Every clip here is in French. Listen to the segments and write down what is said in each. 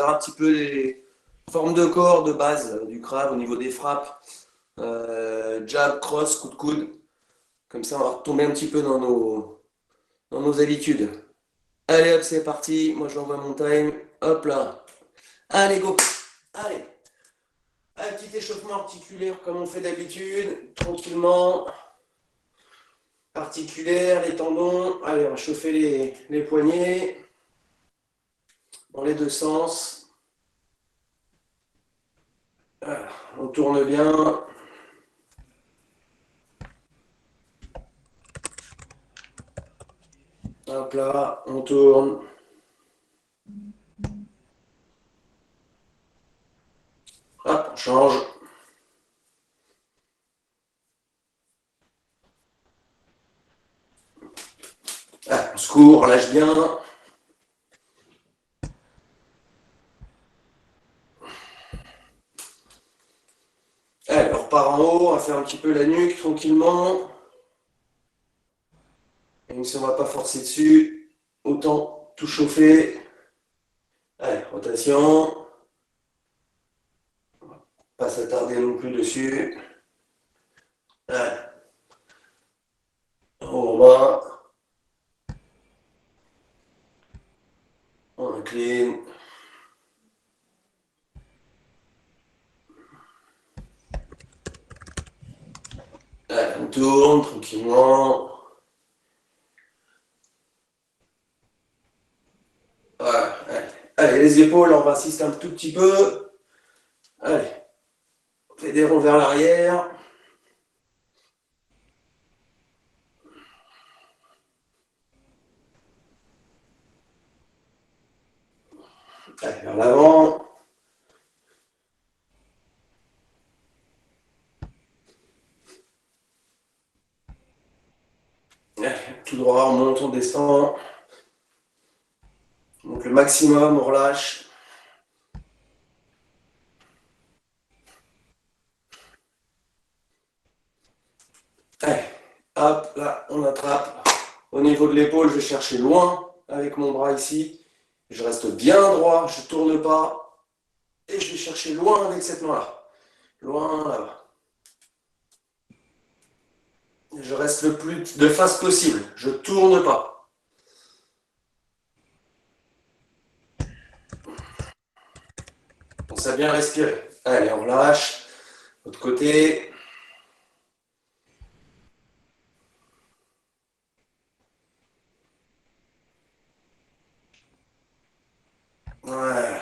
un petit peu les formes de corps de base du crabe au niveau des frappes. Jab, cross, coup de coude. Comme ça, on va retomber un petit peu dans nos habitudes. Allez hop, c'est parti. Moi, j'envoie mon time. Hop là. Allez, go. Allez. Un petit échauffement articulaire comme on fait d'habitude. Tranquillement. Articulaire, les tendons. Allez, on va chauffer les poignets. Dans les deux sens. Voilà. On tourne bien. Hop là, on tourne. Hop, on change. Ah, on se court, on lâche bien. Allez, on repart en haut, on va faire un petit peu la nuque tranquillement. Même si on ne va pas forcer dessus, autant tout chauffer. Allez, rotation. Pas s'attarder non plus dessus. Allez. On va. On incline. Allez, on tourne tranquillement. Voilà, allez. Allez, les épaules, on va insister un tout petit peu. Allez, on fait des ronds vers l'arrière. Allez, vers l'avant. Allez, tout droit, on monte, on descend. Donc le maximum, on relâche. Allez, hop, là, on attrape. Au niveau de l'épaule, je vais chercher loin avec mon bras ici. Je reste bien droit, je ne tourne pas. Et je vais chercher loin avec cette main-là. Loin là-bas. Je reste le plus de face possible. Je ne tourne pas. Pense à bien respirer. Allez, on relâche. L'autre côté. Voilà.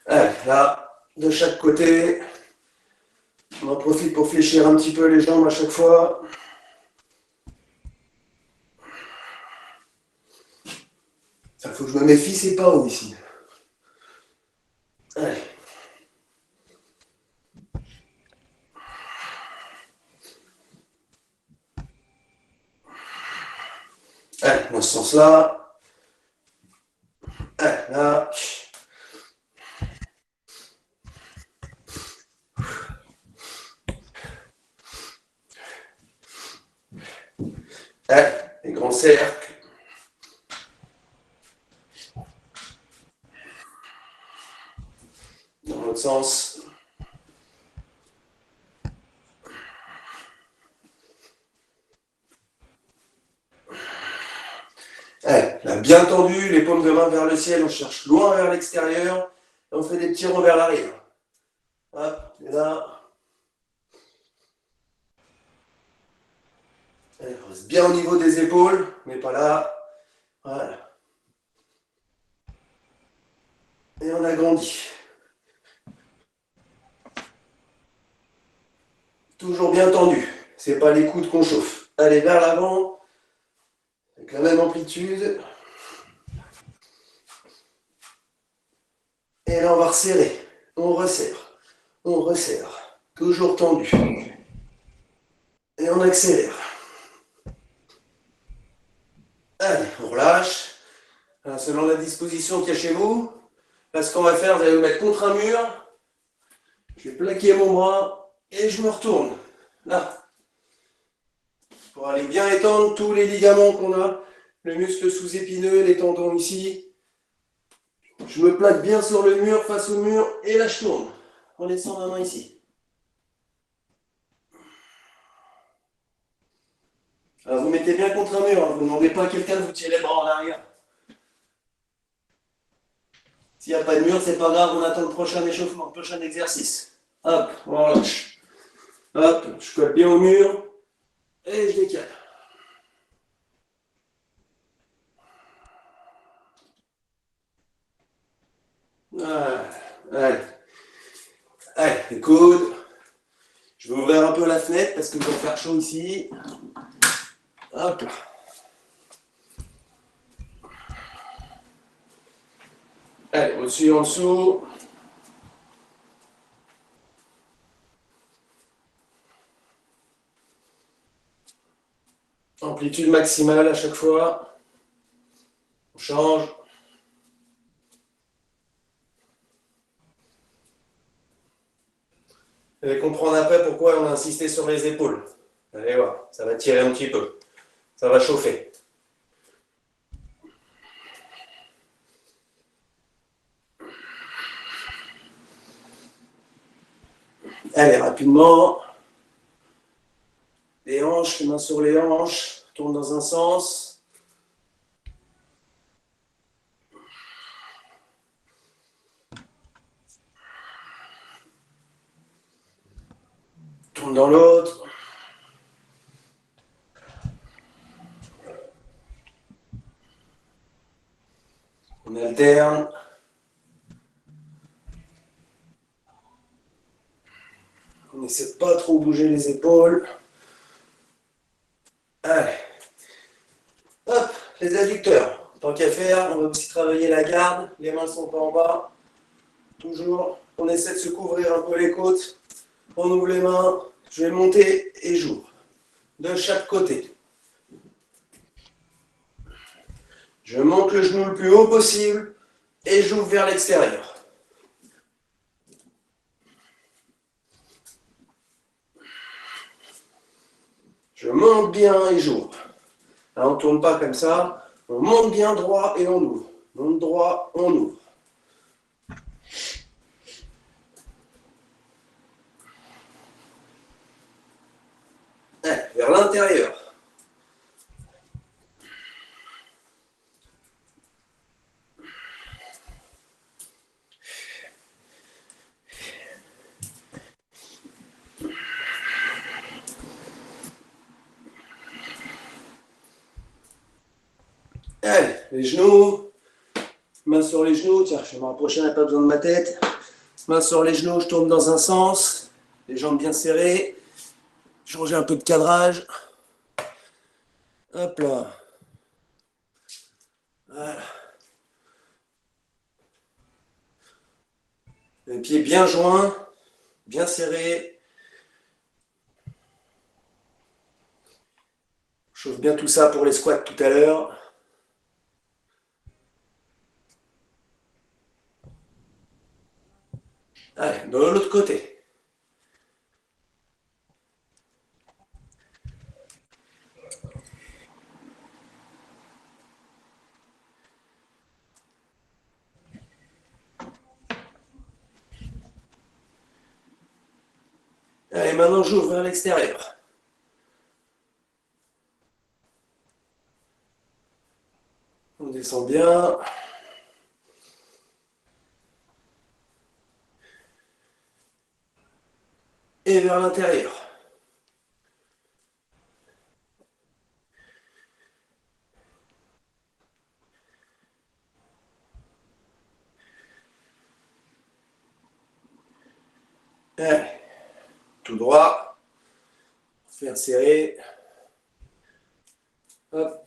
Allez, là, de chaque côté. On en profite pour fléchir un petit peu les jambes à chaque fois. Il faut que je me méfie, c'est pas haut ici. Allez. Allez, dans ce sens-là. Allez, là. Allez, les grands cercles. Dans l'autre sens. Allez, là, bien tendu, les paumes de main vers le ciel, on cherche loin vers l'extérieur. Et on fait des petits ronds vers l'arrière. Hop, et là. Allez, on reste bien au niveau des épaules, mais pas là. Voilà. Et on agrandit. Toujours bien tendu. C'est pas les coudes qu'on chauffe. Allez, vers l'avant. Avec la même amplitude. Et là, on va resserrer. On resserre. On resserre. Toujours tendu. Et on accélère. Allez, on relâche. Selon la disposition qu'il y a chez vous. Là, ce qu'on va faire, vous allez vous mettre contre un mur. Je vais plaquer mon bras et je me retourne. Là. Pour aller bien étendre tous les ligaments qu'on a. Le muscle sous-épineux, les tendons ici. Je me plaque bien sur le mur, face au mur, et là je tourne. On descend ma main ici. Alors, vous mettez bien contre un mur, hein. Vous ne demandez pas à quelqu'un de vous tirer les bras en arrière. S'il n'y a pas de mur, c'est pas grave, on attend le prochain échauffement, le prochain exercice. Hop, on relâche. Hop, je colle bien au mur, et je décale. Voilà. Allez. Allez, les coudes. Je vais ouvrir un peu la fenêtre parce que je vais faire chaud ici. Hop là. Allez, au-dessus et en dessous. Amplitude maximale à chaque fois. On change. Vous allez comprendre après pourquoi on a insisté sur les épaules. Allez voir, ça va tirer un petit peu. Ça va chauffer. Allez, rapidement. Les hanches, les mains sur les hanches. Tourne dans un sens. Tourne dans l'autre. On alterne. On n'essaie de pas trop bouger les épaules. Allez. Hop, les adducteurs. Tant qu'à faire, on va aussi travailler la garde. Les mains ne sont pas en bas. Toujours, on essaie de se couvrir un peu les côtes. On ouvre les mains. Je vais monter et j'ouvre. De chaque côté. Je monte le genou le plus haut possible et j'ouvre vers l'extérieur. Je monte bien et j'ouvre. Là, on ne tourne pas comme ça. On monte bien droit et on ouvre. Monte droit, on ouvre. Allez, vers l'intérieur. Allez, les genoux. Main sur les genoux. Tiens, je vais me rapprocher, on n'a pas besoin de ma tête. Main sur les genoux, je tourne dans un sens. Les jambes bien serrées. Changer un peu de cadrage. Hop là. Voilà. Les pieds bien joints, bien serrés. On chauffe bien tout ça pour les squats tout à l'heure. Allez, de l'autre côté. Allez, maintenant j'ouvre vers l'extérieur. On descend bien. Et vers l'intérieur. Allez, tout droit. Faire serrer. Hop.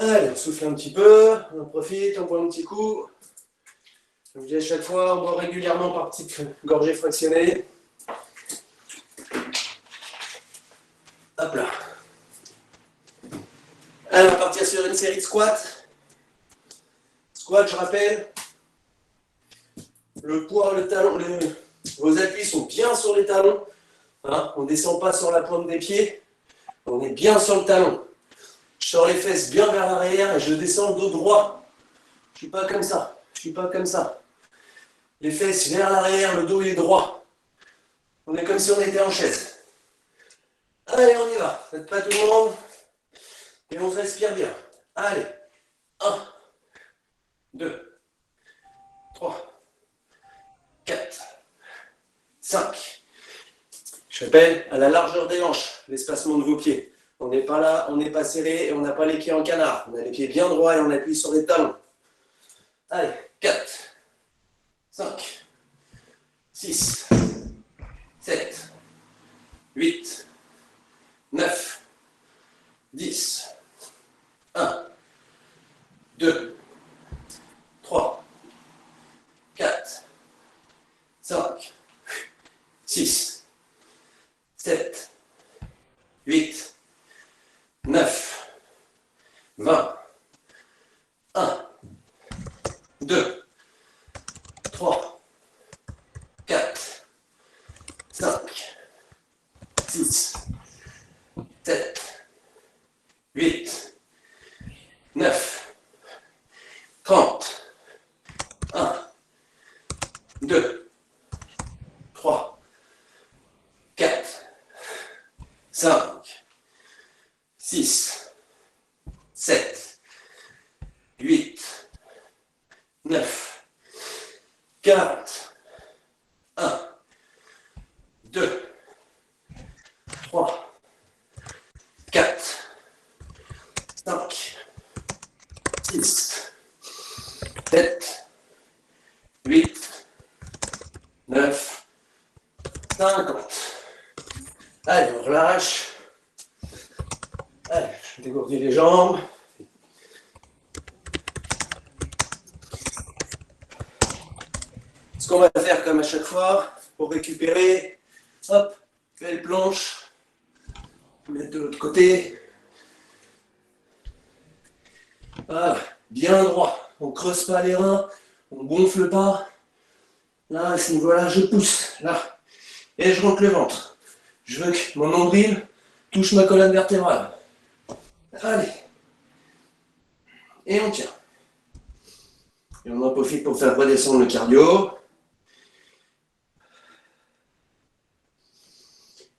Allez, on souffle un petit peu, on en profite, on boit un petit coup. Comme je dis à chaque fois, on boit régulièrement par petites gorgées fractionnées. Hop là. Alors, on va partir sur une série de squats. Squat, je rappelle, le poids, le talon, Vos appuis sont bien sur les talons. Hein, on ne descend pas sur la pointe des pieds. On est bien sur le talon. Je sors les fesses bien vers l'arrière et je descends le dos droit. Je ne suis pas comme ça. Je ne suis pas comme ça. Les fesses vers l'arrière, le dos est droit. On est comme si on était en chaise. Allez, on y va. Faites pas tout le monde. Et on se respire bien. Allez. 1, 2, 3, 4, 5. Je répète, à la largeur des hanches, l'espacement de vos pieds. On n'est pas là, on n'est pas serré et on n'a pas les pieds en canard. On a les pieds bien droits et on appuie sur les talons. Allez, 4, 5, 6, 7, 8, 9, 10. 1, 2, 3, 4, 5, 6, 7, 8, 9, 20. 1, 2, 3, 4, 5, 6, 7, 8, 9, 30. 1, 2, 3, 4, 5, 6, 7, 8, 9, 40. 1, 2, 3, 4, 5, 6, 7, 8, 9, 50. Allez, on relâche. Allez, je dégourdis les jambes. Ce qu'on va faire comme à chaque fois, pour récupérer, hop, belle planche, mettre de l'autre côté. Voilà, bien droit. On ne creuse pas les reins, on ne gonfle pas. Là, à ce niveau-là, je pousse, là. Et je rentre le ventre. Je veux que mon nombril touche ma colonne vertébrale. Allez. Et on tient. Et on en profite pour faire redescendre le cardio.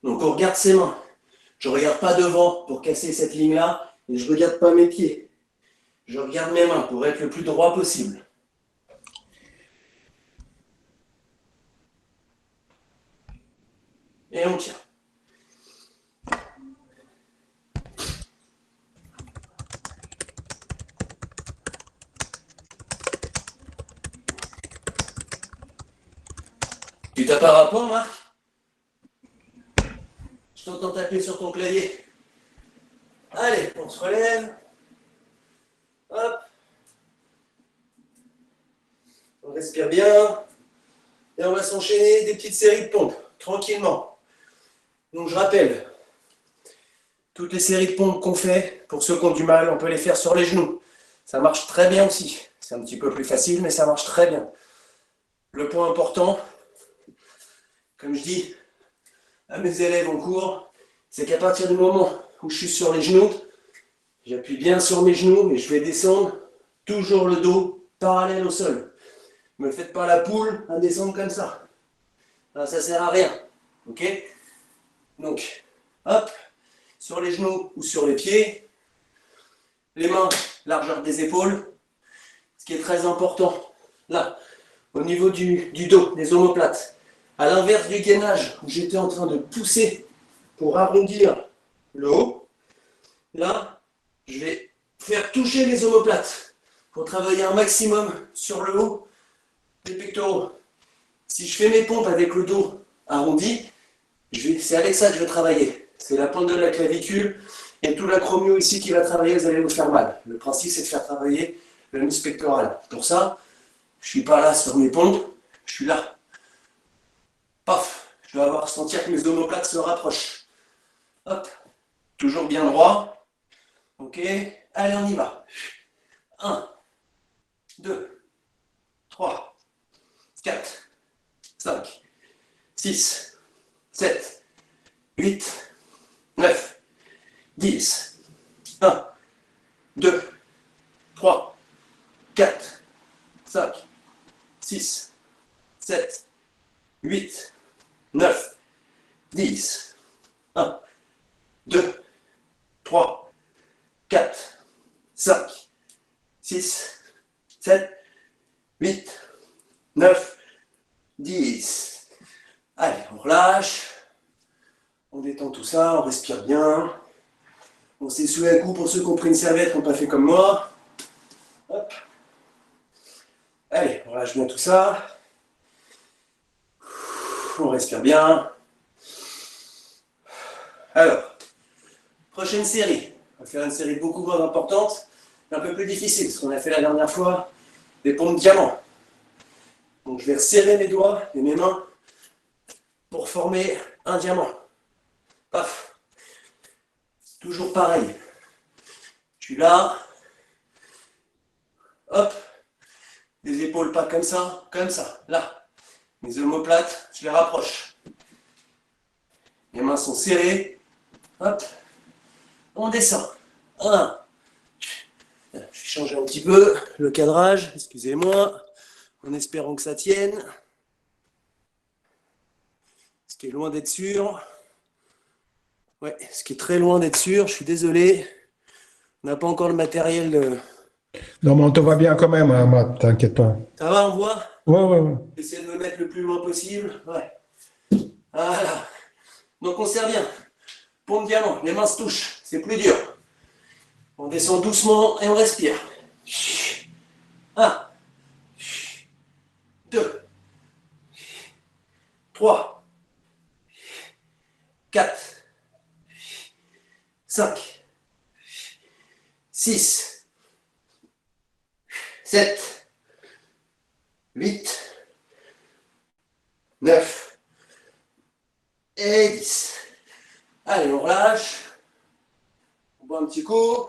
Donc on regarde ses mains. Je ne regarde pas devant pour casser cette ligne-là. Et je ne regarde pas mes pieds. Je regarde mes mains pour être le plus droit possible. Et on tient. Tu tapes un rapport, Marc? Je t'entends taper sur ton clavier. Allez, on se relève. Hop. On respire bien. Et on va s'enchaîner des petites séries de pompes, tranquillement. Donc je rappelle, toutes les séries de pompes qu'on fait, pour ceux qui ont du mal, on peut les faire sur les genoux. Ça marche très bien aussi. C'est un petit peu plus facile, mais ça marche très bien. Le point important, comme je dis à mes élèves en cours, c'est qu'à partir du moment où je suis sur les genoux, j'appuie bien sur mes genoux et je vais descendre toujours le dos parallèle au sol. Ne me faites pas la poule à descendre comme ça. Ça ne sert à rien. Ok? Donc, hop, sur les genoux ou sur les pieds. Les mains, largeur des épaules. Ce qui est très important, là, au niveau du dos, des omoplates. À l'inverse du gainage, où j'étais en train de pousser pour arrondir le haut, là, je vais faire toucher les omoplates pour travailler un maximum sur le haut des pectoraux. Si je fais mes pompes avec le dos arrondi, c'est avec ça que je vais travailler. C'est la pointe de la clavicule et tout l'acromio ici qui va travailler, vous allez vous faire mal. Le principe, c'est de faire travailler le muscle pectoral. Pour ça, je ne suis pas là sur mes pompes, je suis là. Paf, je dois avoir sentir que mes omoplates se rapprochent. Hop, toujours bien droit. Ok, allez, on y va. 1, 2, 3, 4, 5, 6, 7, 8, 9, 10. 1, 2, 3, 4, 5, 6, 7, 8, 9, 10. 1, 2, 3, 4, 5, 6, 7, 8, 9, 10. Allez, on relâche. On détend tout ça, on respire bien. On s'essuie un coup pour ceux qui ont pris une serviette, qui n'ont pas fait comme moi. Hop. Allez, on relâche bien tout ça. On respire bien. Alors, prochaine série. On va faire une série beaucoup moins importante, un peu plus difficile, ce qu'on a fait la dernière fois, des pompes diamants. Donc je vais resserrer mes doigts et mes mains pour former un diamant. Paf. Toujours pareil. Je suis là. Hop. Les épaules pas comme ça, là. Mes omoplates, je les rapproche. Les mains sont serrées. Hop. On descend. 1. Je vais changer un petit peu le cadrage, excusez-moi, en espérant que ça tienne. Ce qui est loin d'être sûr. Ouais, ce qui est très loin d'être sûr, je suis désolé. On n'a pas encore le matériel. Non, mais on te voit bien quand même, hein, Matt, t'inquiète pas. Ça va, on voit? Ouais, ouais, ouais. J'essaie de me mettre le plus loin possible. Ouais. Voilà. Donc on serre bien. Pompe diamant, les mains se touchent, c'est plus dur. On descend doucement et on respire. 1, 2, 3, 4, 5, 6, 7, 8, 9 et 10. Allez, on relâche. On boit un petit coup.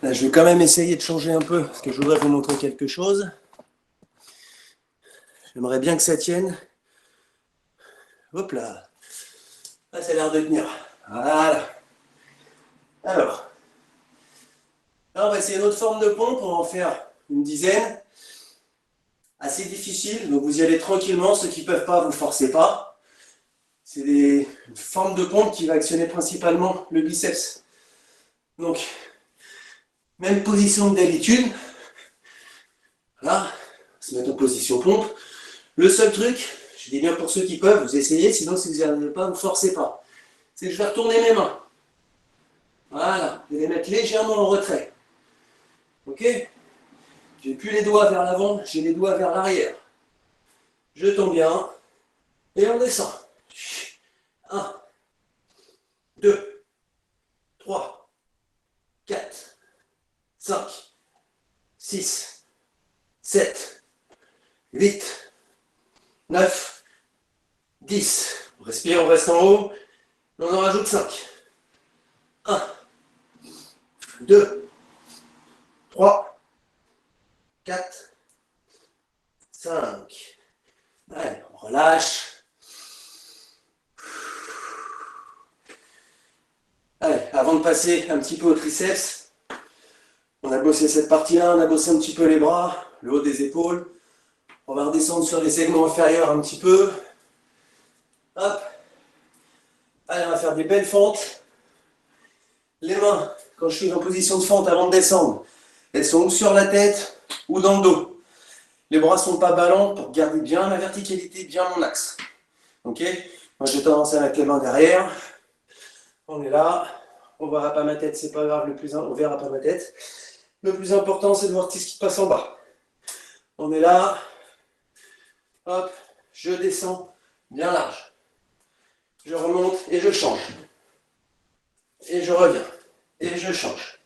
Là, je vais quand même essayer de changer un peu parce que je voudrais vous montrer quelque chose. J'aimerais bien que ça tienne. Hop là. Là, ça a l'air de tenir. Voilà. Alors, là, on va essayer une autre forme de pompe. On va en faire une dizaine. Assez difficile, donc vous y allez tranquillement. Ceux qui ne peuvent pas, vous ne forcez pas. C'est une forme de pompe qui va actionner principalement le biceps. Donc, même position que d'habitude. Là, on se met en position pompe. Le seul truc, je dis bien pour ceux qui peuvent, vous essayez, sinon si vous n'y arrivez pas, vous ne forcez pas. C'est que je vais retourner mes mains. Voilà, je vais les mettre légèrement en retrait. Ok? J'ai plus les doigts vers l'avant, j'ai les doigts vers l'arrière. Je tombe bien et on descend. 1, 2, 3, 4, 5, 6, 7, 8, 9, 10. On respire, on reste en haut. On en rajoute 5. 1, 2, 3, 4, 5. Allez, on relâche. Allez, avant de passer un petit peu au triceps, on a bossé cette partie-là, on a bossé un petit peu les bras, le haut des épaules. On va redescendre sur les segments inférieurs un petit peu. Hop. Allez, on va faire des belles fentes. Les mains, quand je suis en position de fente avant de descendre, elles sont ou sur la tête ou dans le dos. Les bras ne sont pas ballants pour garder bien ma verticalité, bien mon axe. Ok? Moi, j'ai tendance à mettre les mains derrière. On est là. On verra pas ma tête, c'est pas grave. On verra pas ma tête. Le plus important, c'est de voir tout ce qui passe en bas. On est là. Hop, je descends bien large. Je remonte et je change. Et je reviens. Et je change.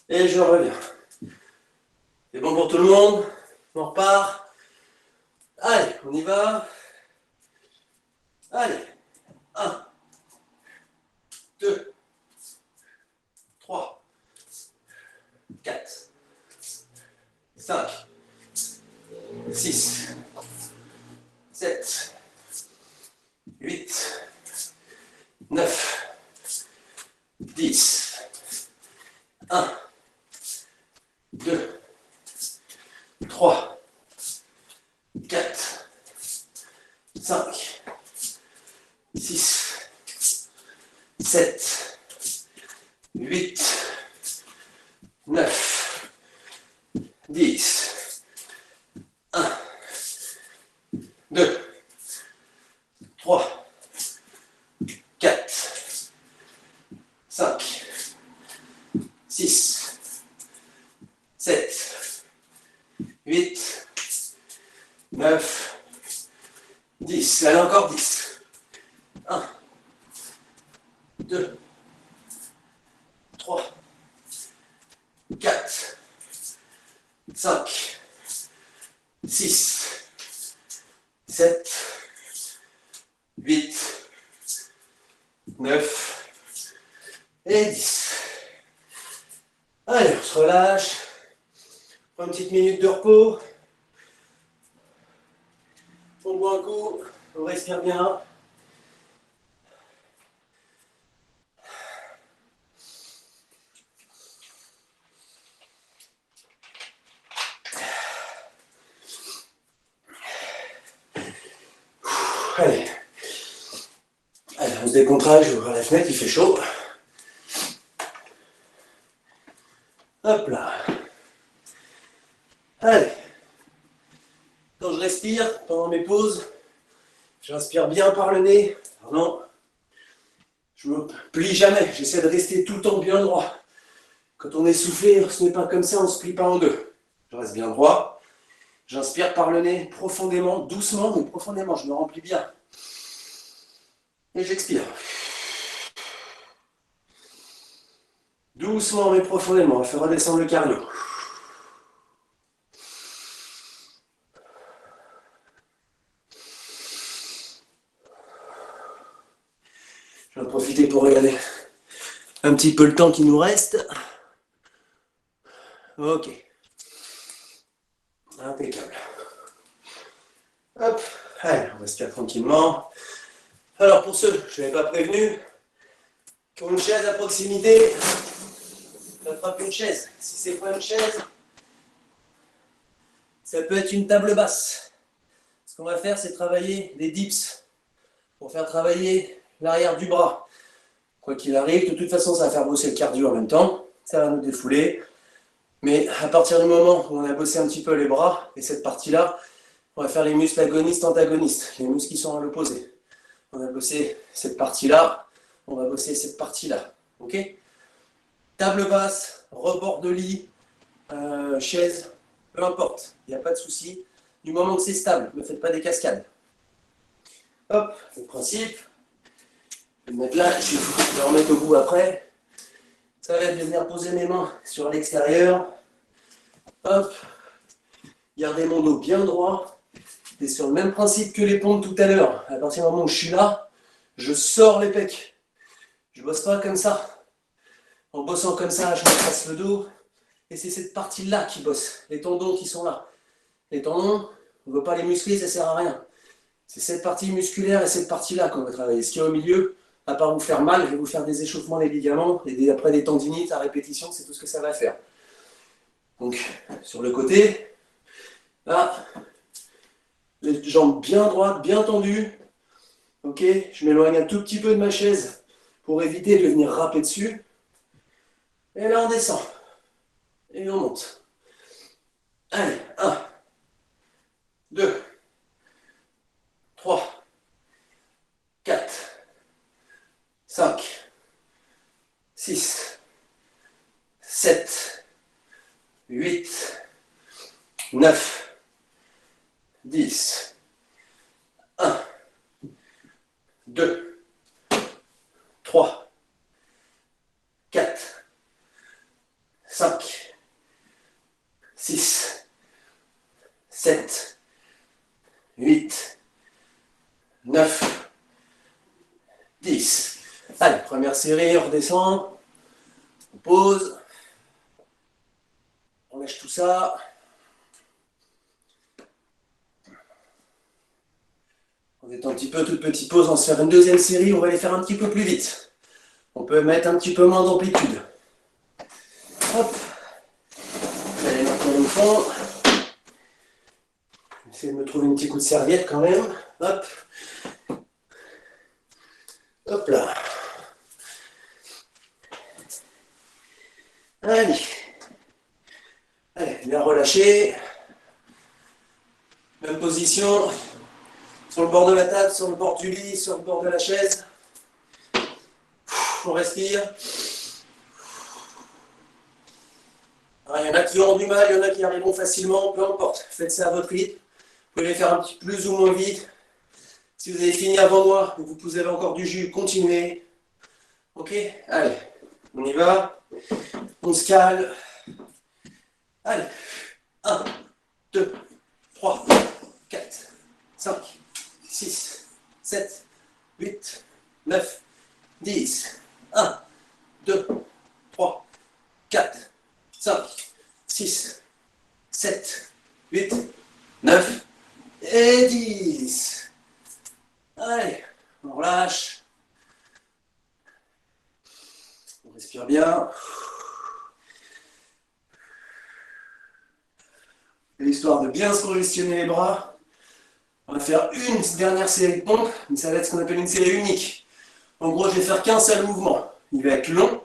Et je reviens. C'est bon pour tout le monde? On repart. Allez, on y va. Allez. 1, 2, 3, 4, 5, 6, 7, 8, 9, 10, 1, 2, 3, 4, 5, 6, 7, 8, 9, 10, 1, 2, 3, 4, 5, 6, 7, 8, 9, 10. Allez, encore 10. 1, 2, 3, 4, 5, 6, 7, 8, 9 et 10. Allez, on se relâche. On prend une petite minute de repos. On boit un coup, on respire bien. Allez. Allez, on se décontracte, je vais ouvrir la fenêtre, il fait chaud. Hop là. Allez. Quand je respire, pendant mes pauses, j'inspire bien par le nez. Non, je me plie jamais. J'essaie de rester tout le temps bien droit. Quand on est soufflé, ce n'est pas comme ça, on ne se plie pas en deux. Je reste bien droit. J'inspire par le nez profondément, doucement, mais profondément. Je me remplis bien. Et j'expire. Doucement mais profondément. On va faire redescendre le cardio. Je vais en profiter pour regarder un petit peu le temps qui nous reste. Ok. Impeccable. Hop. Allez, on respire tranquillement. Alors pour ceux, je ne l'avais pas prévenu, qui ont une chaise à proximité, attrape une chaise. Si c'est pas une chaise, ça peut être une table basse. Ce qu'on va faire, c'est travailler des dips pour faire travailler l'arrière du bras. Quoi qu'il arrive, de toute façon, ça va faire bosser le cardio en même temps. Ça va nous défouler. Mais à partir du moment où on a bossé un petit peu les bras et cette partie-là, on va faire les muscles agonistes-antagonistes, les muscles qui sont à l'opposé. On a bossé cette partie-là, on va bosser cette partie-là. Ok ? Table basse, rebord de lit, chaise, peu importe, il n'y a pas de souci. Du moment que c'est stable, ne faites pas des cascades. Hop, le principe. Je vais le mettre là, je vais le remettre au bout après. Ça va être de venir poser mes mains sur l'extérieur. Hop, gardez mon dos bien droit. Et sur le même principe que les pompes tout à l'heure. À partir du moment où je suis là, je sors les pecs. Je ne bosse pas comme ça. En bossant comme ça, je me trace le dos. Et c'est cette partie-là qui bosse. Les tendons qui sont là. Les tendons, on ne veut pas les muscler, ça ne sert à rien. C'est cette partie musculaire et cette partie-là qu'on va travailler. Ce qui est au milieu, à part vous faire mal, je vais vous faire des échauffements des ligaments et après des tendinites à répétition, c'est tout ce que ça va faire. Donc, sur le côté, là, les jambes bien droites, bien tendues. Ok, je m'éloigne un tout petit peu de ma chaise pour éviter de venir râper dessus. Et là, on descend. Et on monte. Allez, 1, 2, 3, 4, 5, 6, 7, 8, 9, 10, 1, 2, 3, 4, 5, 6, 7, 8, 9, 10. Allez, première série, on redescend. On pose. On lâche tout ça. On détend un petit peu, toute petite pause. On va se faire une deuxième série. On va les faire un petit peu plus vite. On peut mettre un petit peu moins d'amplitude. Hop. Allez, maintenant au fond. J'essaie de me trouver un petit coup de serviette quand même. Hop. Hop là. Allez. Allez, bien relâché. Même position. Sur le bord de la table, sur le bord du lit, sur le bord de la chaise. On respire. Il y en a qui ont du mal, il y en a qui arriveront facilement, peu importe. Faites ça à votre rythme. Vous pouvez les faire un petit plus ou moins vite. Si vous avez fini avant moi, vous avez encore du jus, continuez. Ok? Allez, on y va. On se calme. Allez. 1, 2, 3, 4, 5, 6, 7, 8, 9, 10. 1, 2, 3, 4, 5, 6, 7, 8, 9 et 10. Allez, on relâche. On respire bien. L'histoire de bien se congestionner les bras. On va faire une dernière série de pompes, mais ça va être ce qu'on appelle une série unique. En gros, je vais faire qu'un seul mouvement. Il va être long,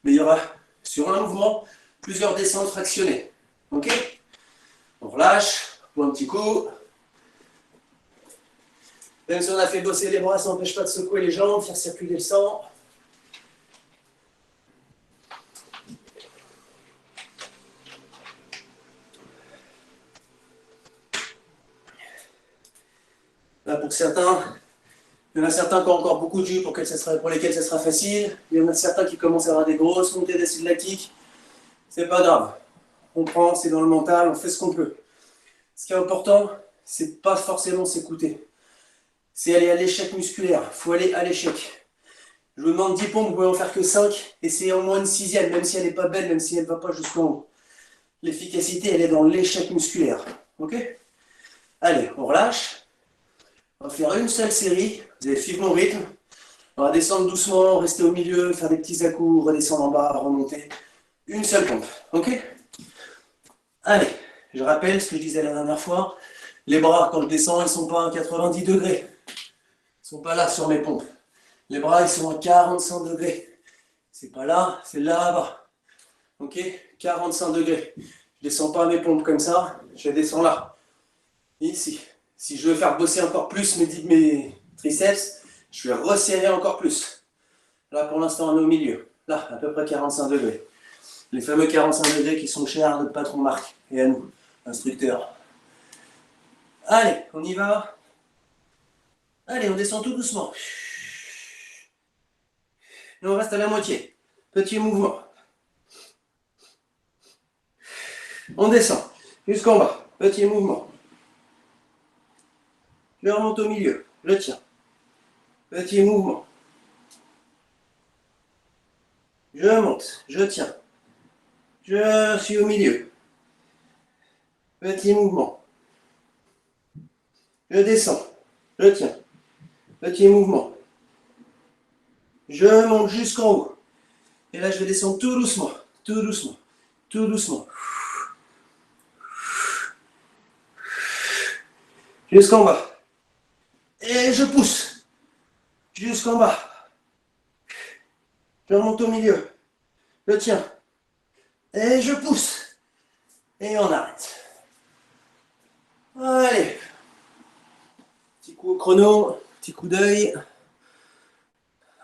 mais il y aura sur un mouvement plusieurs descentes fractionnées. Ok? On relâche, pour un petit coup. Même si on a fait bosser les bras, ça n'empêche pas de secouer les jambes, faire circuler le sang. Là, pour certains, il y en a certains qui ont encore beaucoup de jus pour lesquels ça sera facile. Il y en a certains qui commencent à avoir des grosses montées d'acide lactique. C'est pas grave. On prend, c'est dans le mental, on fait ce qu'on peut. Ce qui est important, c'est pas forcément s'écouter. C'est aller à l'échec musculaire. Il faut aller à l'échec. Je vous demande 10 pompes, vous pouvez en faire que 5. Essayez au moins une sixième, même si elle n'est pas belle, même si elle ne va pas jusqu'en haut. L'efficacité, elle est dans l'échec musculaire. Ok? Allez, on relâche. On va faire une seule série. Vous allez suivre mon rythme. On va descendre doucement, rester au milieu, faire des petits à-coups, redescendre en bas, remonter. Une seule pompe. Ok? Allez, je rappelle ce que je disais la dernière fois. Les bras, quand je descends, ils ne sont pas à 90 degrés. Ils ne sont pas là sur mes pompes. Les bras, ils sont à 45 degrés. C'est pas là, c'est là-bas. Ok? 45 degrés. Je ne descends pas mes pompes comme ça, je descends là. Ici. Si je veux faire bosser encore plus mes triceps, je vais resserrer encore plus. Là, pour l'instant, on est au milieu. Là, à peu près 45 degrés. Les fameux 45 degrés qui sont chers à notre patron Marc et à nous, instructeurs. Allez, on y va. Allez, on descend tout doucement. Et on reste à la moitié. Petit mouvement. On descend jusqu'en bas. Petit mouvement. Je remonte au milieu. Je tiens. Petit mouvement. Je monte. Je tiens. Je suis au milieu. Petit mouvement. Je descends. Je tiens. Petit mouvement. Je monte jusqu'en haut. Et là, je vais descendre tout doucement. Tout doucement. Tout doucement. Jusqu'en bas. Et je pousse. Jusqu'en bas. Je remonte au milieu. Je tiens. Et je pousse. Et on arrête. Allez. Petit coup au chrono. Petit coup d'œil.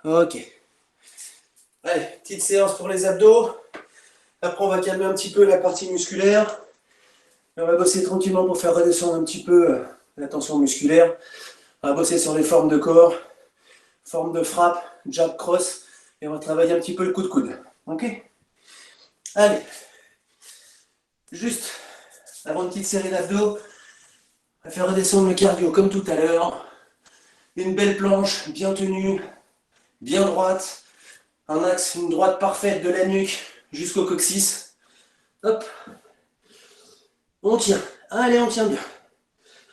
Ok. Allez, petite séance pour les abdos. Après, on va calmer un petit peu la partie musculaire. Et on va bosser tranquillement pour faire redescendre un petit peu la tension musculaire. On va bosser sur les formes de corps, forme de frappe, jab, cross. Et on va travailler un petit peu le coup de coude. Ok? Allez. Juste, avant une petite série d'abdos, on va faire redescendre le cardio comme tout à l'heure. Une belle planche, bien tenue. bien droite. Un axe, une droite parfaite de la nuque jusqu'au coccyx. Hop. On tient. Allez, on tient bien.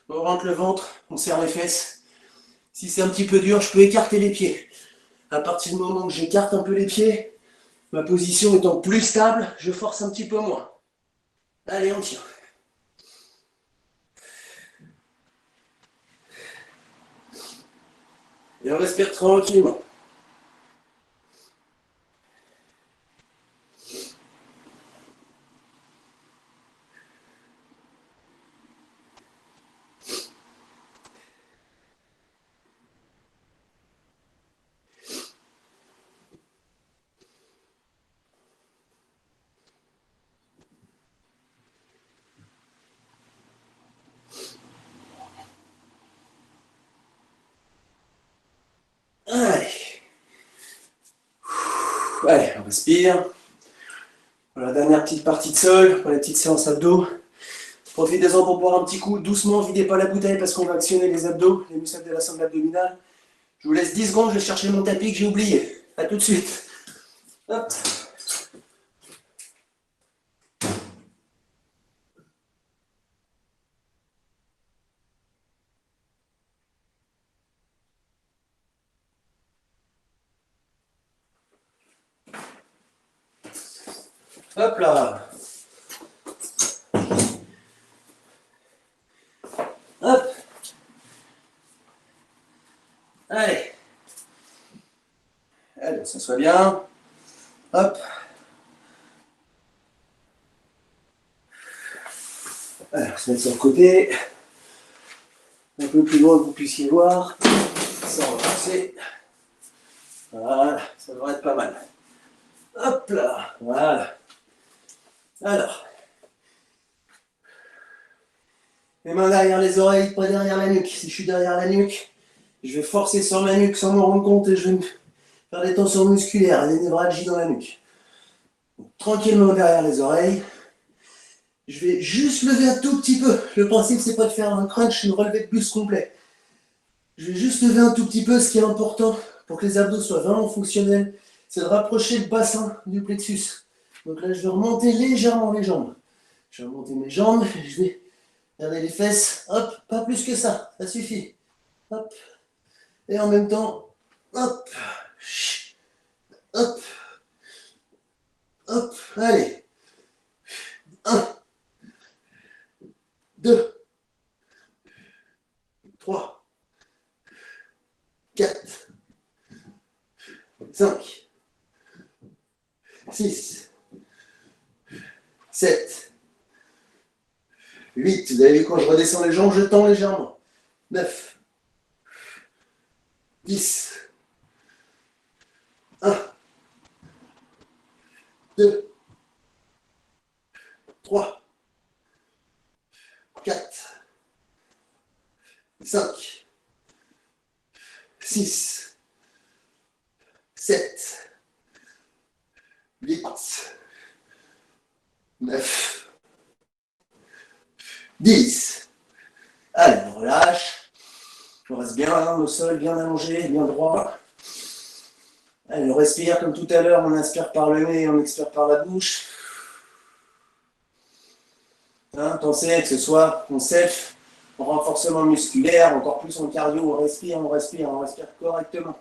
On rentre le ventre, on serre les fesses. Si c'est un petit peu dur, je peux écarter les pieds. À partir du moment que j'écarte un peu les pieds, ma position étant plus stable, je force un petit peu moins. Allez, on tient. Et on respire tranquillement. Allez. Allez, on respire. Pour la dernière petite partie de sol, pour la petite séance abdos. Profitez-en pour boire un petit coup. Doucement, videz pas la bouteille parce qu'on va actionner les abdos, les muscles de la sangle abdominale. Je vous laisse 10 secondes, je vais chercher mon tapis que j'ai oublié. A tout de suite. Hop. Hop là. Hop. Allez. Allez, on s'assoit bien. Hop. Alors, on se met sur le côté. Un peu plus loin que vous puissiez voir. Ça, on va passer. Voilà, ça devrait être pas mal. Hop là. Voilà. Alors. Les mains derrière les oreilles, pas derrière la nuque. Si je suis derrière la nuque, je vais forcer sur ma nuque sans me rendre compte et je vais me faire des tensions musculaires et des névralgies dans la nuque. Donc, tranquillement derrière les oreilles. Je vais juste lever un tout petit peu. Le principe, c'est pas de faire un crunch, une relevée de buste complet. Je vais juste lever un tout petit peu. Ce qui est important pour que les abdos soient vraiment fonctionnels, c'est de rapprocher le bassin du plexus. Donc là, je vais remonter légèrement les jambes. Je vais remonter mes jambes et je vais regarder les fesses. Hop, pas plus que ça. Ça suffit. Hop. Et en même temps, hop, hop, hop. Allez. 1, 2, 3, 4, 5, 6, 7, 8. Vous avez vu quand je redescends les jambes, je tends légèrement. 9, 10, 1, 2, 3, 4, 5, 6, 7, 8, 9, 10. Allez, on relâche. On reste bien au sol, bien allongé, bien droit. Allez, on respire comme tout à l'heure, on inspire par le nez, on expire par la bouche. Hein, pensez que ce soit en self, en renforcement musculaire, encore plus en cardio, on respire correctement.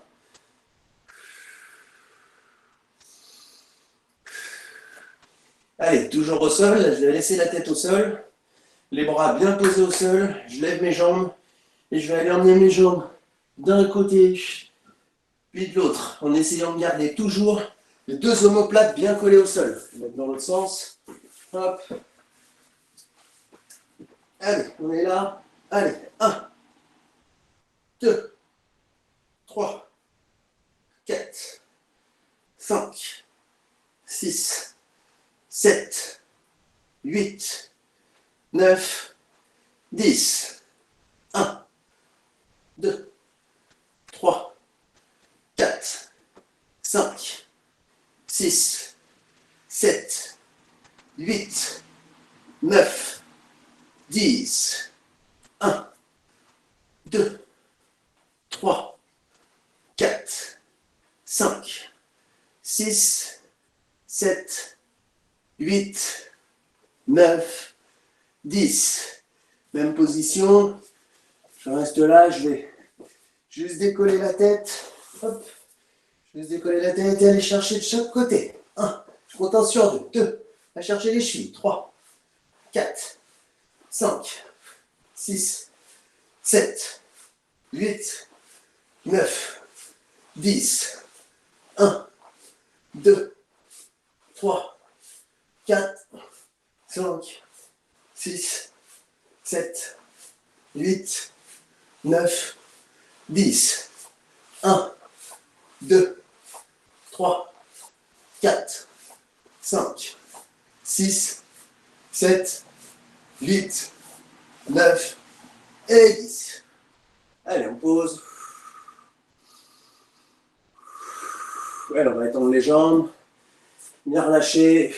Allez, toujours au sol, je vais laisser la tête au sol, les bras bien posés au sol, je lève mes jambes et je vais aller emmener mes jambes d'un côté puis de l'autre, en essayant de garder toujours les deux omoplates bien collés au sol. Je vais mettre dans l'autre sens. Hop. Allez, on est là. Allez, 1, 2, 3, 4, 5, 6, 7, 8, 9, 10. 1, 2, 3, 4, 5, 6, 7, 8, 9, 10. 1, 2, 3, 4, 5, 6, 7, 8, 9, 10. Même position. Je reste là, je vais juste décoller la tête. Hop. Juste décoller la tête et aller chercher de chaque côté. 1. Je compte sur 2. 2. À chercher les chevilles. 3, 4, 5, 6, 7, 8, 9, 10. 1, 2, 3, 4, 5, 6, 7, 8, 9, 10. 1, 2, 3, 4, 5, 6, 7, 8, 9 et 10. Allez, on pose. Allez, on va étendre les jambes. Bien relâcher.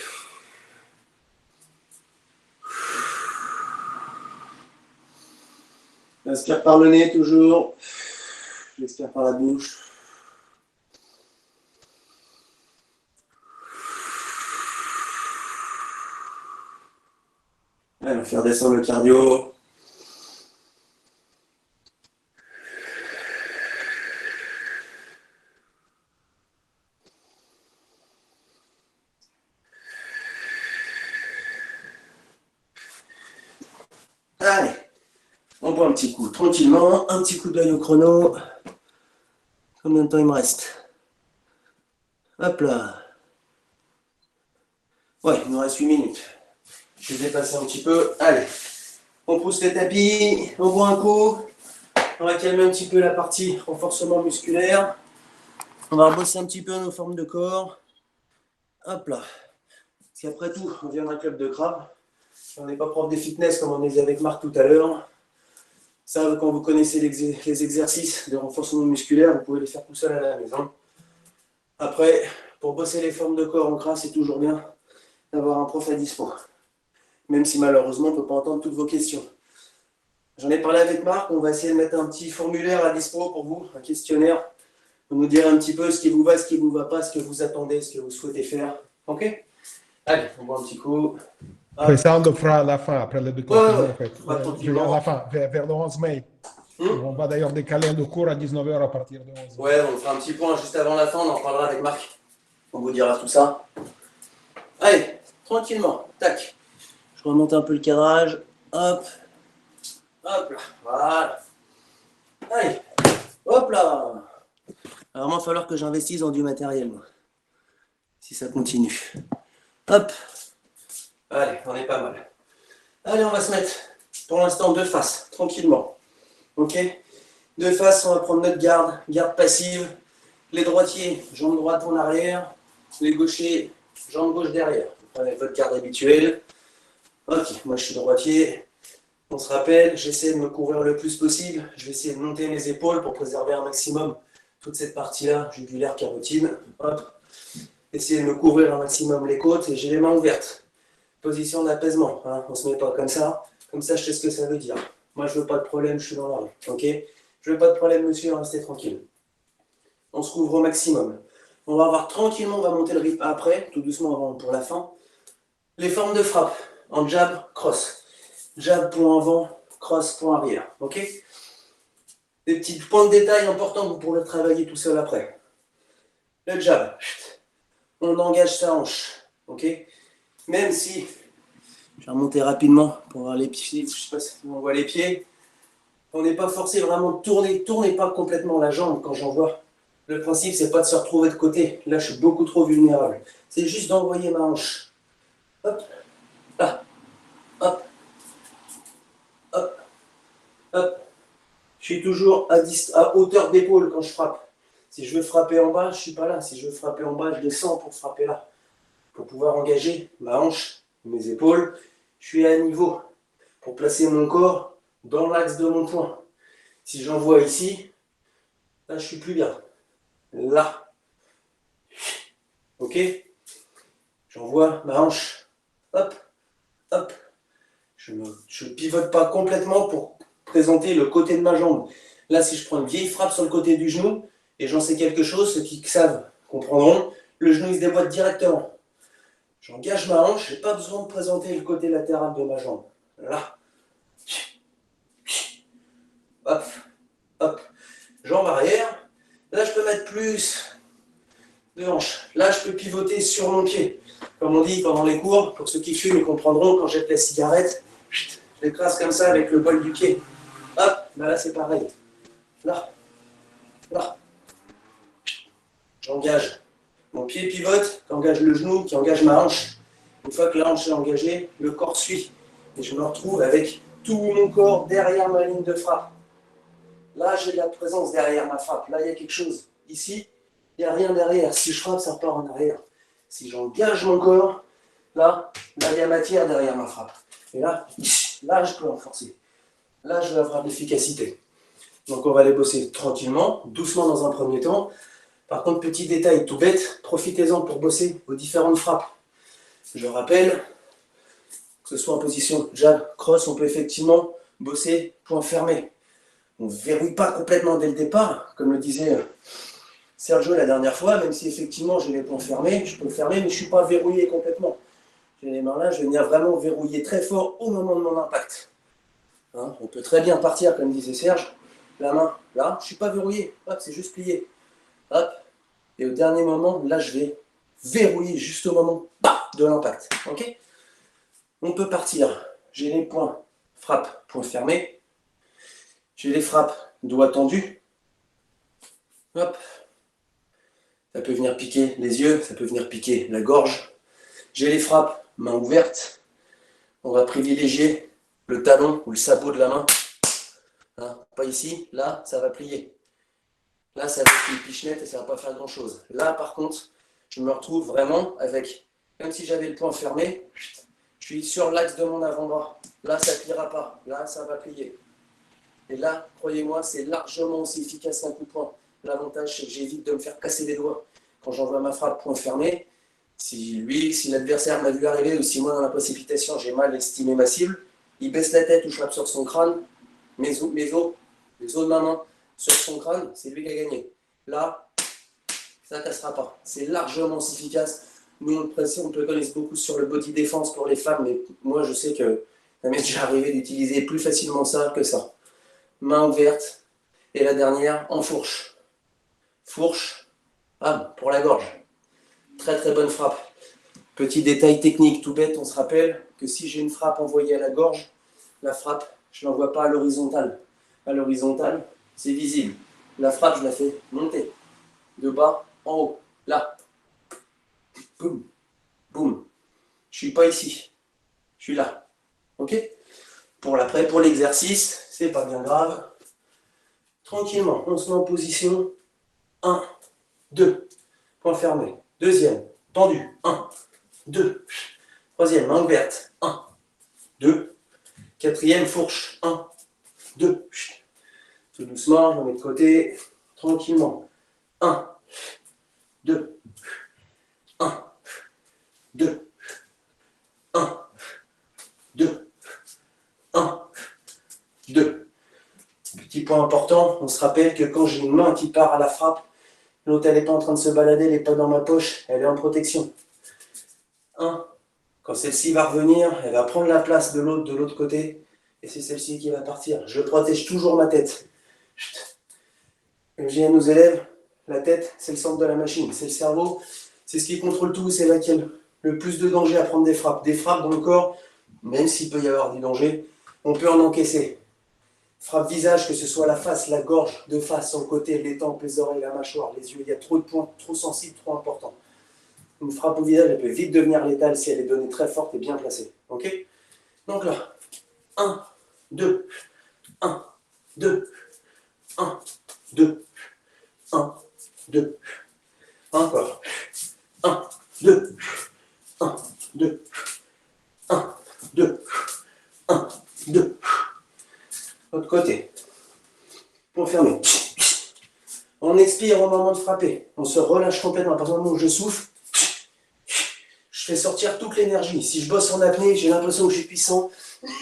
J'inspire par le nez toujours. J'expire par la bouche. Allez, on va faire descendre le cardio. Allez, on boit un petit coup tranquillement, un petit coup d'œil au chrono. Combien de temps il me reste? Hop là. Ouais, il nous reste 8 minutes. Je vais dépasser un petit peu. Allez, on pousse le tapis, on boit un coup. On va calmer un petit peu la partie renforcement musculaire. On va rebosser un petit peu nos formes de corps. Hop là. Parce qu'après tout, on vient d'un club de crabe. On n'est pas prof de fitness comme on était avec Marc tout à l'heure. Ça, quand vous connaissez les exercices de renforcement musculaire, vous pouvez les faire tout seul à la maison. Après, pour bosser les formes de corps en gras, c'est toujours bien d'avoir un prof à dispo. Même si malheureusement, on ne peut pas entendre toutes vos questions. J'en ai parlé avec Marc, on va essayer de mettre un petit formulaire à dispo pour vous, un questionnaire. Vous nous dire un petit peu ce qui vous va, ce qui ne vous va pas, ce que vous attendez, ce que vous souhaitez faire. Ok? Allez, on boit un petit coup. Après ça, on le fera à la fin, après le déconfinement, en fait. On va tranquillement. À la fin, vers le 11 mai. On va d'ailleurs décaler le cours à 19h à partir de 11 mai. Ouais, on fera un petit point juste avant la fin, on en reparlera avec Marc. On vous dira tout ça. Allez, tranquillement. Tac. Je remonte un peu le cadrage. Hop. Hop là. Voilà. Allez. Hop là. Alors, il va falloir que j'investisse dans du matériel, moi. Si ça continue. Hop. Allez, on est pas mal. Allez, on va se mettre, pour l'instant, de face, tranquillement. Ok? De face, on va prendre notre garde, garde passive. Les droitiers, jambe droite en arrière. Les gauchers, jambe gauche derrière. Vous prenez votre garde habituelle. Ok, moi je suis droitier. On se rappelle, j'essaie de me couvrir le plus possible. Je vais essayer de monter mes épaules pour préserver un maximum toute cette partie-là, jugulaire, carotide. Hop. Essayer de me couvrir un maximum les côtes et j'ai les mains ouvertes. Position d'apaisement. Hein. On ne se met pas comme ça. Comme ça, je sais ce que ça veut dire. Moi, je veux pas de problème, je suis dans la rue. Ok? Je veux pas de problème, monsieur, restez tranquille. On se couvre au maximum. On va voir tranquillement, on va monter le rythme après, tout doucement avant pour la fin. Les formes de frappe, en jab, cross. Jab, point avant, cross, point arrière. Ok? Des petits points de détail importants que vous pourrez travailler tout seul après. Le jab. On engage sa hanche. Ok? Même si, je vais remonter rapidement pour voir les pieds, je ne sais pas si on voit les pieds. On n'est pas forcé vraiment de tourner. Tournez pas complètement la jambe quand j'envoie. Le principe, c'est pas de se retrouver de côté. Là, je suis beaucoup trop vulnérable. C'est juste d'envoyer ma hanche. Hop, là, hop, hop, hop. Je suis toujours à hauteur d'épaule quand je frappe. Si je veux frapper en bas, je ne suis pas là. Si je veux frapper en bas, je descends pour frapper là. Pour pouvoir engager ma hanche, mes épaules, je suis à niveau pour placer mon corps dans l'axe de mon poing. Si j'envoie ici, là, je suis plus bien. Là. Ok? J'envoie ma hanche. Hop, hop. Je ne pivote pas complètement pour présenter le côté de ma jambe. Là, si je prends une vieille frappe sur le côté du genou, Et j'en sais quelque chose, ceux qui savent comprendront, le genou il se déboîte directement. J'engage ma hanche, je n'ai pas besoin de présenter le côté latéral de ma jambe. Là. Hop, hop. Jambe arrière. Là, je peux mettre plus de hanches. Là, je peux pivoter sur mon pied. Comme on dit pendant les cours, pour ceux qui fument, ils comprendront, quand jette la cigarette, je l'écrase comme ça avec le bol du pied. Hop, là c'est pareil. Là, là. J'engage. Mon pied pivote, qui engage le genou, qui engage ma hanche. Une fois que la hanche est engagée, le corps suit. Et je me retrouve avec tout mon corps derrière ma ligne de frappe. Là, j'ai de la présence derrière ma frappe. Là, il y a quelque chose. Ici, il n'y a rien derrière. Si je frappe, ça repart en arrière. Si j'engage mon corps, là, il y a matière derrière ma frappe. Et là, je peux renforcer. Là, je vais avoir de l'efficacité. Donc, on va aller bosser tranquillement, doucement dans un premier temps. Par contre, petit détail tout bête, profitez-en pour bosser aux différentes frappes. Je rappelle, que ce soit en position jab, cross, on peut effectivement bosser point fermé. On ne verrouille pas complètement dès le départ, comme le disait Sergio la dernière fois, même si effectivement j'ai les points fermés, je peux le fermer, mais je ne suis pas verrouillé complètement. J'ai les mains là, je vais venir vraiment verrouiller très fort au moment de mon impact. Hein, on peut très bien partir, comme disait Serge, la main là, je ne suis pas verrouillé, hop, c'est juste plié. Hop, et au dernier moment, là je vais verrouiller juste au moment de l'impact. Ok ? On peut partir, j'ai les points frappe, point fermé. J'ai les frappes, doigts tendus. Hop. Ça peut venir piquer les yeux, ça peut venir piquer la gorge. J'ai les frappes, main ouverte. On va privilégier le talon ou le sabot de la main. Hein, pas ici, là, ça va plier. Là, ça va être une pichenette et ça ne va pas faire grand-chose. Là, par contre, je me retrouve vraiment avec, comme si j'avais le poing fermé, je suis sur l'axe de mon avant-bras. Là, ça ne pliera pas. Là, ça va plier. Et là, croyez-moi, c'est largement aussi efficace qu'un coup de poing. L'avantage, c'est que j'évite de me faire casser les doigts. Quand j'envoie ma frappe point fermé, si l'adversaire m'a vu arriver ou si moi, dans la précipitation, j'ai mal estimé ma cible, il baisse la tête ou je frappe sur son crâne, les os de ma main sur son crâne, c'est lui qui a gagné. Là, ça ne cassera pas. C'est largement aussi efficace. Nous, on le connaît beaucoup sur le body défense pour les femmes, mais moi, je sais que ça m'est déjà arrivé d'utiliser plus facilement ça que ça. Main ouverte, et la dernière en fourche. Fourche, pour la gorge. Très très bonne frappe. Petit détail technique tout bête, on se rappelle que si j'ai une frappe envoyée à la gorge, la frappe, je ne l'envoie pas à l'horizontale. À l'horizontale, c'est visible. La frappe, je la fais monter. De bas en haut. Là. Boum. Boum. Je ne suis pas ici. Je suis là. Ok ? Pour l'exercice, c'est pas bien grave. Tranquillement, on se met en position. 1, 2, point fermé. Deuxième, tendu. 1, 2. Troisième, main ouverte. 1, 2. Quatrième, fourche. 1, 2. Tout doucement, je me mets de côté. Tranquillement. 1, 2. 1, 2. 1, 2. 1, 2. Petit point important, on se rappelle que quand j'ai une main qui part à la frappe, l'autre elle n'est pas en train de se balader, elle n'est pas dans ma poche, elle est en protection. 1. Quand celle-ci va revenir, elle va prendre la place de l'autre côté, et c'est celle-ci qui va partir. Je protège toujours ma tête. Comme je dis à nos élèves, la tête, c'est le centre de la machine, c'est le cerveau, c'est ce qui contrôle tout, c'est là qu'il y a le plus de danger à prendre des frappes. Des frappes dans le corps, même s'il peut y avoir du danger, on peut en encaisser. Frappe visage, que ce soit la face, la gorge, de face, sur le côté, les tempes, les oreilles, la mâchoire, les yeux, il y a trop de points, trop sensibles, trop importants. Une frappe au visage, elle peut vite devenir létale si elle est donnée très forte et bien placée. Ok ? Donc là, 1, 2, 1, 2, 1, 2, 1, 2. Encore. 1, 2, 1, 2, 1, 2, 1, 2. Autre côté. Pour fermer. On expire au moment de frapper. On se relâche complètement. À partir du moment où je souffle, je fais sortir toute l'énergie. Si je bosse en apnée, j'ai l'impression que je suis puissant. Je ne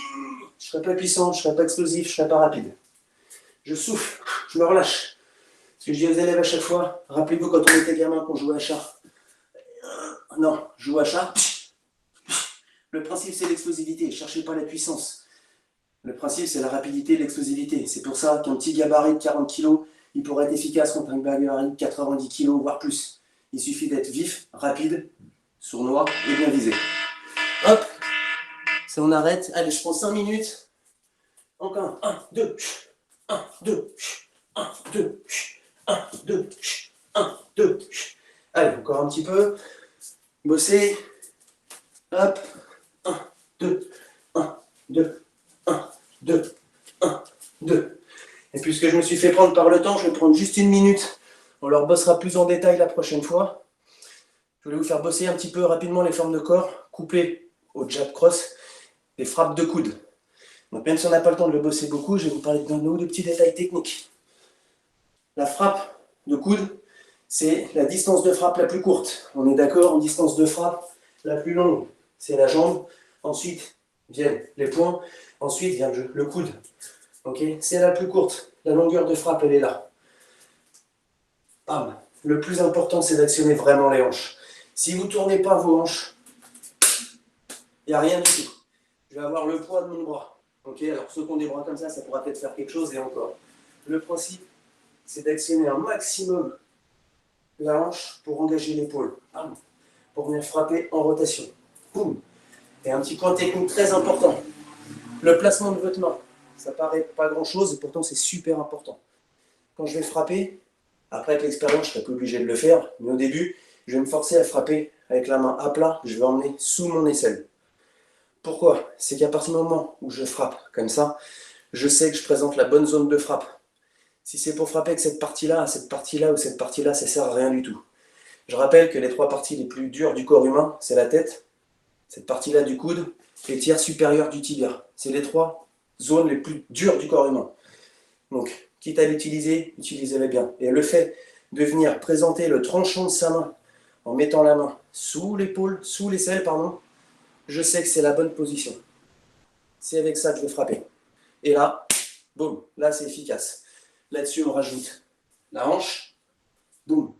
serai pas puissant, je ne serai pas explosif, je ne serai pas rapide. Je souffle, je me relâche. Ce que je dis aux élèves à chaque fois, rappelez-vous quand on était gamin, qu'on jouait à chat. Non, joue à chat. Le principe, c'est l'explosivité. Cherchez pas la puissance. Le principe, c'est la rapidité et l'explosivité. C'est pour ça qu'un petit gabarit de 40 kg, il pourrait être efficace contre un gabarit de 90 kg, voire plus. Il suffit d'être vif, rapide, sournois et bien visé. Hop, ça on arrête. Allez, je prends 5 minutes. Encore 1, 2, 1, 2, 1, 2, 1, 2, 1, 2. Allez, encore un petit peu. Bosser. Hop. 1, 2, 1, 2, 1, 2, 1, 2. Et puisque je me suis fait prendre par le temps, je vais prendre juste 1 minute. On leur bossera plus en détail la prochaine fois. Je voulais vous faire bosser un petit peu rapidement les formes de corps, couplées au jab cross, des frappes de coude. Donc même si on n'a pas le temps de le bosser beaucoup, je vais vous parler d'un ou deux petits détails techniques. La frappe de coude, c'est la distance de frappe la plus courte. On est d'accord, en distance de frappe la plus longue, c'est la jambe. Ensuite viennent les poings. Ensuite vient le coude. Okay, c'est la plus courte. La longueur de frappe, elle est là. Bam. Le plus important, c'est d'actionner vraiment les hanches. Si vous ne tournez pas vos hanches, il n'y a rien du tout. Je vais avoir le poids de mon bras. Okay, alors ceux qui ont des bras comme ça pourra peut-être faire quelque chose et encore. Le principe, c'est d'actionner un maximum la hanche pour engager l'épaule. Pour venir frapper en rotation. Boum. Et un petit point technique très important. Le placement de votre main. Ça paraît pas grand-chose et pourtant c'est super important. Quand je vais frapper, après avec l'expérience, je ne serai plus obligé de le faire, mais au début, je vais me forcer à frapper avec la main à plat, je vais emmener sous mon aisselle. Pourquoi? C'est qu'à partir du moment où je frappe comme ça, je sais que je présente la bonne zone de frappe. Si c'est pour frapper avec cette partie-là ou cette partie-là, ça ne sert à rien du tout. Je rappelle que les 3 parties les plus dures du corps humain, c'est la tête, cette partie-là du coude et le tiers supérieur du tibia. C'est les 3 zones les plus dures du corps humain. Donc, quitte à l'utiliser, utilisez-les bien. Et le fait de venir présenter le tranchant de sa main en mettant la main sous l'épaule, sous l'aisselle, pardon, je sais que c'est la bonne position. C'est avec ça que je vais frapper. Et là, boum, là c'est efficace. Là-dessus, on rajoute la hanche, boum.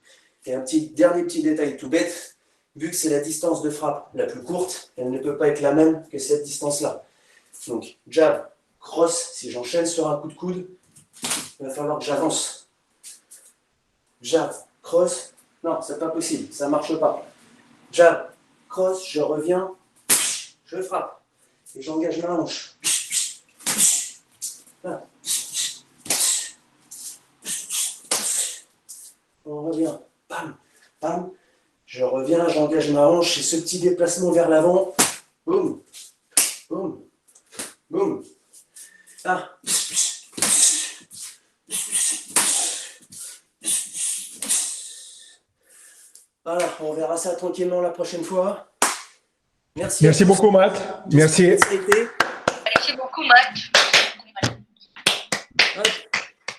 Et un dernier petit détail tout bête, vu que c'est la distance de frappe la plus courte, elle ne peut pas être la même que cette distance-là. Donc, jab, cross, si j'enchaîne sur un coup de coude, il va falloir que j'avance. Jab, cross, non, c'est pas possible, ça ne marche pas. Jab, cross, je reviens, je frappe. Et j'engage ma hanche. Là. On revient, bam, bam. Je reviens, j'engage ma hanche et ce petit déplacement vers l'avant. Boum, boum, boum. Ah. Voilà, on verra ça tranquillement la prochaine fois. Merci. Merci beaucoup, Matt. Merci. Merci beaucoup, Matt.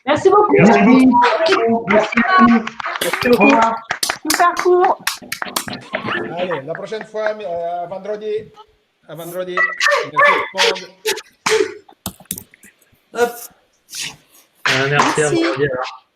Merci beaucoup. Merci beaucoup. Merci beaucoup. Super court. Allez, la prochaine fois, à vendredi. À vendredi. Merci. Hop. Merci. À vendredi, alors.